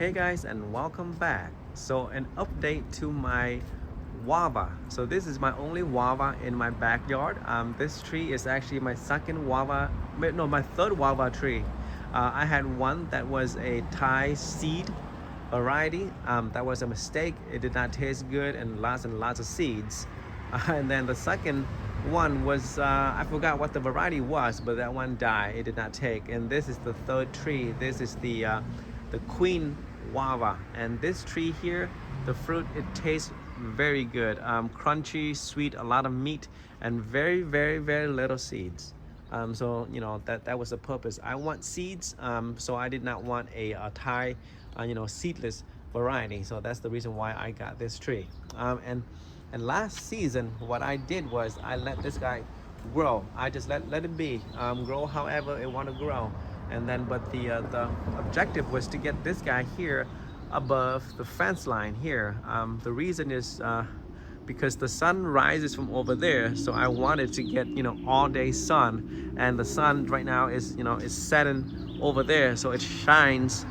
Hey guys, and welcome back. So an update to my guava. So this is my only guava in my backyard. This tree is actually my second guava, no, my third guava tree. I had one that was a Thai seed variety. That was a mistake. It did not taste good and lots of seeds. And then the second one was, I forgot what the variety was, but that one died. It did not take. And this is the third tree. This is the queen guava. And this tree here, the fruit, it tastes very good. Crunchy, sweet, a lot of meat, and very little seeds. So that was the purpose. I want seeds, so I did not want a Thai seedless variety. So that's the reason why I got this tree. And last season what I did was I let this guy grow. I just let it be, grow however it want to grow. And then but the objective was to get this guy here above the fence line here. The reason is because the sun rises from over there, so I wanted to get all day sun, and the sun right now is is setting over there, so it shines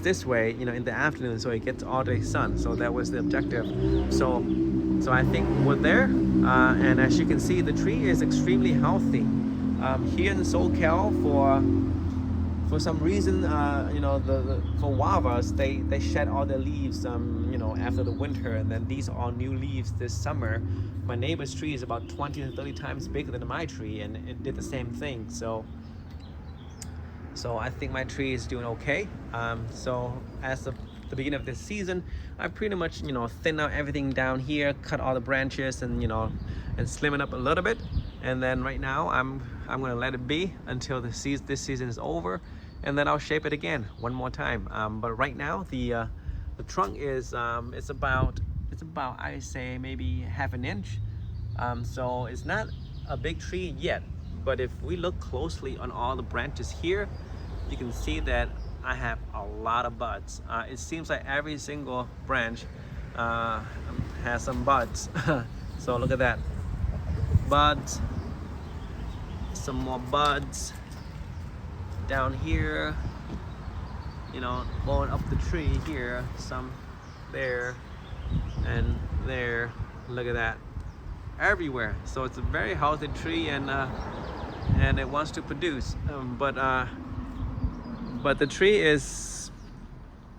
this way in the afternoon, so it gets all day sun. So that was the objective. So I think we're there, and as you can see, the tree is extremely healthy. Here in SoCal, for some reason, for guavas, they shed all their leaves, after the winter, and then these are all new leaves this summer. My neighbor's tree is about 20 to 30 times bigger than my tree, and it did the same thing. So I think my tree is doing okay. So as of the beginning of this season, I pretty much thin out everything down here, cut all the branches, and and slim it up a little bit. And then right now I'm gonna let it be until this season is over, and then I'll shape it again one more time. But right now the trunk is it's about I say maybe half an inch. So it's not a big tree yet, but if we look closely on all the branches here, you can see that I have a lot of buds. It seems like every single branch has some buds. So look at that, buds, some more buds down here, going up the tree here, some there and there. Look at that, everywhere. So it's a very healthy tree, and it wants to produce, but the tree is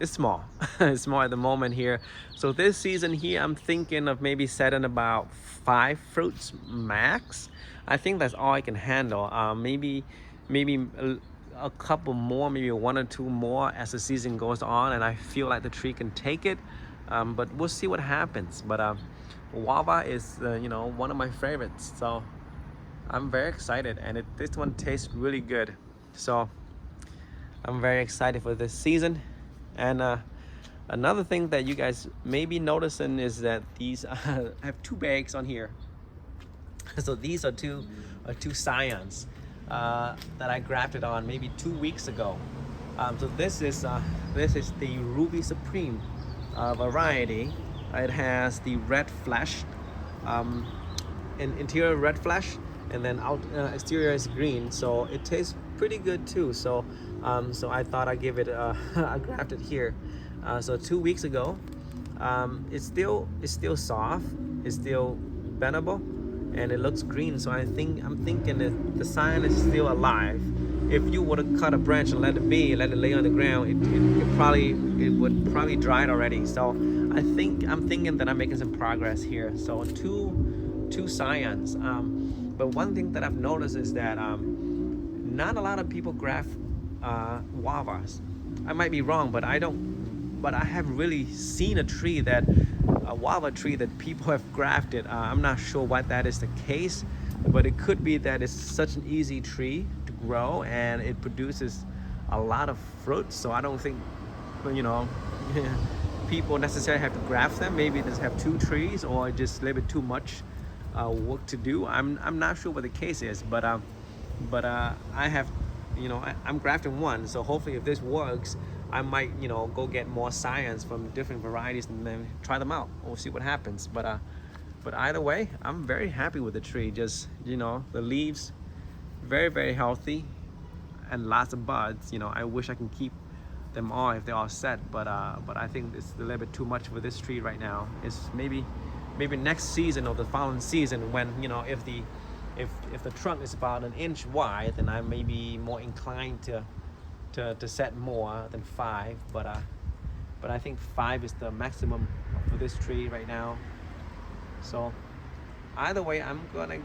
small. It's small at the moment here. So this season here, I'm thinking of maybe setting about 5 fruits max. I think that's all I can handle. Maybe a couple more, maybe 1 or 2 more as the season goes on, and I feel like the tree can take it. But we'll see what happens. But guava is one of my favorites, so I'm very excited, and this one tastes really good. So I'm very excited for this season. And another thing that you guys may be noticing is that these I have 2 bags on here. So these are two scions that I grafted on maybe 2 weeks ago. So this is the Ruby Supreme variety. It has the red flesh, interior red flesh, and then exterior is green. So it tastes pretty good too. So I thought I'd give it a grafted here. So 2 weeks ago, it's still soft, it's still bendable, and it looks green. So I'm thinking that the scion is still alive. If you were to cut a branch and let it lay on the ground, it would probably dry it already. So I'm thinking that I'm making some progress here. So two scions. But one thing that I've noticed is that not a lot of people graft guavas. I might be wrong, but I haven't really seen a guava tree that people have grafted. I'm not sure why that is the case, but it could be that it's such an easy tree to grow and it produces a lot of fruit. So I don't think people necessarily have to graft them. Maybe they just have 2 trees, or just a little bit too much work to do. I'm not sure what the case is, but I have I'm grafting one, so hopefully if this works, I might go get more scions from different varieties and then try them out. We'll see what happens. But either way, I'm very happy with the tree. Just the leaves very healthy and lots of buds. I wish I can keep them all if they're all set, but I think it's a little bit too much for this tree right now. It's maybe next season or the following season, when if the trunk is about an inch wide, then I may be more inclined to set more than 5, but I think 5 is the maximum for this tree right now. So either way, I'm gonna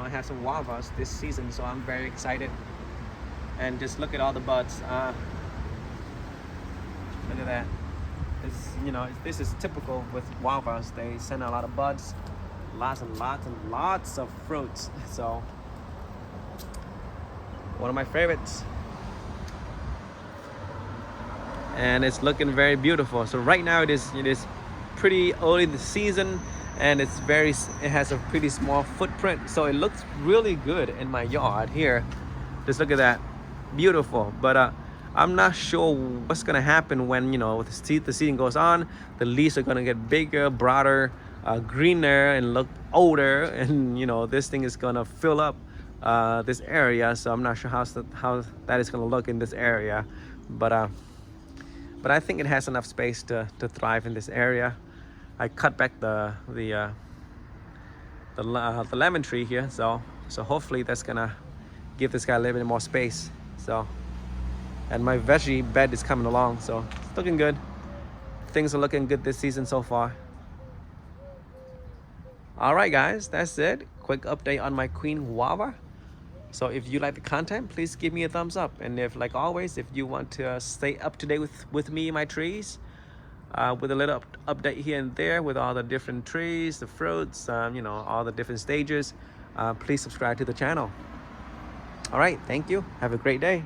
have some guavas this season, so I'm very excited. And just look at all the buds. Look at that. This is typical with guavas. They send a lot of buds, lots and lots and lots of fruits. So one of my favorites, and it's looking very beautiful. So right now it is pretty early in the season, and it has a pretty small footprint, so it looks really good in my yard here. Just look at that, beautiful. But I'm not sure what's gonna happen when the season goes on. The leaves are gonna get bigger, broader, greener, and look older, and this thing is gonna fill up this area. So I'm not sure how that is gonna look in this area, but I think it has enough space to thrive in this area. I cut back the lemon tree here, so hopefully that's gonna give this guy a little bit more space. So, and my veggie bed is coming along, so it's looking good. Things are looking good this season so far. All right, guys, that's it. Quick update on my queen guava. So if you like the content, please give me a thumbs up. And if, like always, if you want to stay up to date with me and my trees, with a little update here and there with all the different trees, the fruits, all the different stages, please subscribe to the channel. All right, thank you. Have a great day.